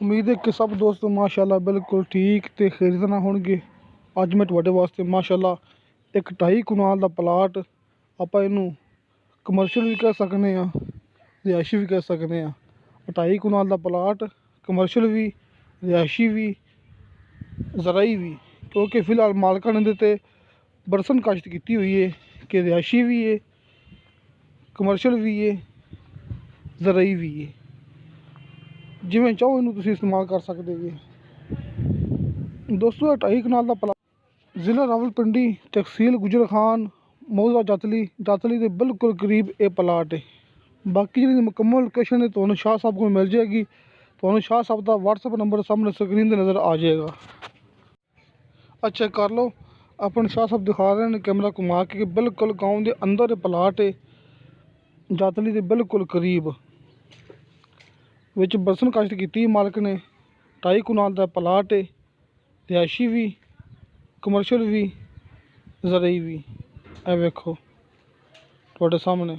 उम्मीद है कि सब दोस्त माशाल्लाह बिल्कुल ठीक तो खैरियत नाल होणगे। अज मैं तुहाडे वास्ते माशाल्लाह एक 2.5 कनाल दा प्लाट आपां इहनूं कमर्शियल भी कह सकने आ, रिहायशी भी कह सकने आ। 2.5 कनाल दा प्लाट कमर्शियल भी, रिहायशी भी, ज़राई भी, क्योंकि फ़िलहाल मालकां ने इहदे ते बरसन काश्त कीती हुई है कि रिहायशी भी है, कमर्शियल भी है, ज़राई भी है। जिवें चाहो इनू तुसीं इस्तेमाल कर सकते जी। दोस्तों 2.5 कनाल का प्लाट ज़िला रावलपिंडी, तहसील गुजर खान, मौजा जातली के बिल्कुल करीब ये प्लाट है। बाकी जी मुकम्मल लोकेशन है तो शाह साहब को मिल जाएगी। तो शाह साहब का व्हाट्सएप नंबर सामने स्क्रीन पर नज़र आ जाएगा। अच्छा कर लो, अपन शाह साहब दिखा रहे हैं कैमरा घुमा के बिल्कुल गाँव के अंदर प्लाट है, जातली के बिल्कुल करीब विच बरसन काश्त की मालक ने। 2.5 कनाल का प्लाट है, रिहायशी भी, कमर्शियल भी, ज़राई भी। ए वेखो तुहाडे सामने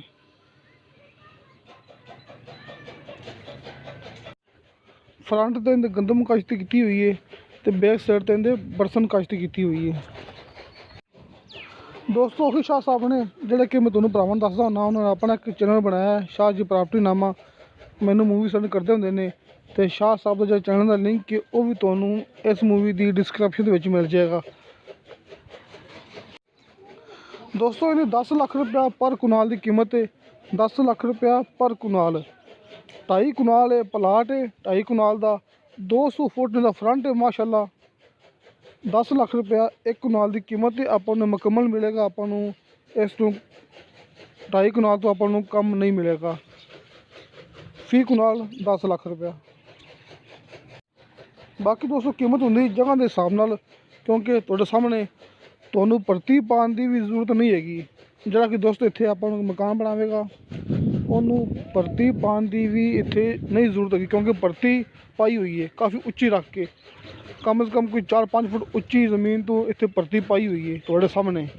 फ्रंट तो इहदे गंदम काश्त की हुई है तो बैक साइड तो इहदे बरसन काश्त की हुई है। दोस्तों उही शाह साहब ने जिहड़े कि मैं तुहानूं भरावां नूं दसदा हुंदा, उन्होंने अपना एक चैनल बनाया है शाह जी प्रॉपर्टी नामा। मैनू मूवी सेंड करते होंगे ने तो शाह साहब का जो चैनल का लिंक है वह भी तुहानूं इस मूवी की डिस्क्रिप्शन में मिल जाएगा। दोस्तों इन्हें 10 लाख रुपया पर कनाल की कीमत है, 10 लाख रुपया पर कनाल। 2.5 कनाल है प्लाट है, 2.5 कनाल का 200 फुट का फ्रंट है माशाल्लाह। 10 लाख रुपया एक कनाल की कीमत है। आपां नूं मुकम्मल मिलेगा, आपां नूं इस 2.5 कनाल तो आपां नूं कम नहीं मिलेगा। फी कनाल 10 लाख रुपया। बाकी दोस्तों कीमत होंगी जगह के हिसाब नाल, क्योंकि तुहाडे सामने तुहानूं परती पाने की भी जरूरत नहीं हैगी। जिहड़ा कि दोस्तों इत्थे आपां मकान बनावेगा उन्होंने परती पाने की भी इत्थे नहीं जरूरत हैगी, क्योंकि परती पाई हुई है काफ़ी उच्ची रख के, कम से कम कोई 4-5 फुट उच्ची ज़मीन तो इत्थे परती पाई हुई है। तुहाडे सामने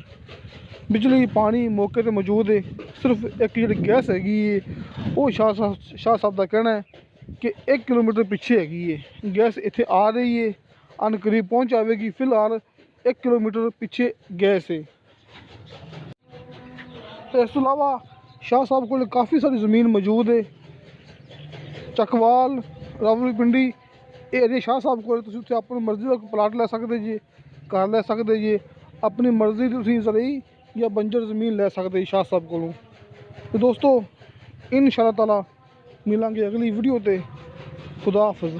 बिजली पानी मौके पर मौजूद है। सिर्फ एक जी गैस हैगी है वो शाह साहब का कहना है कि 1 किलोमीटर पिछे हैगी है गैस, इत्थे आ रही है अन करीब पहुँच जाएगी। फिलहाल 1 किलोमीटर पिछे गैस है। तो इस अलावा शाह साहब को काफ़ी सारी ज़मीन मौजूद है, चकवाल रावलपिंडी एरिया शाह साहब को तुसीं अपनी मर्जी का प्लाट लै सकते जी, घर लै सकते जी, अपनी मर्जी तुसीं ज़राई या बंजर ज़मीन लै सकते जी शाह साहब को। तो दोस्तों इंशाअल्लाह ताला मिलांगे अगली वीडियो ते। खुदा हाफिज़।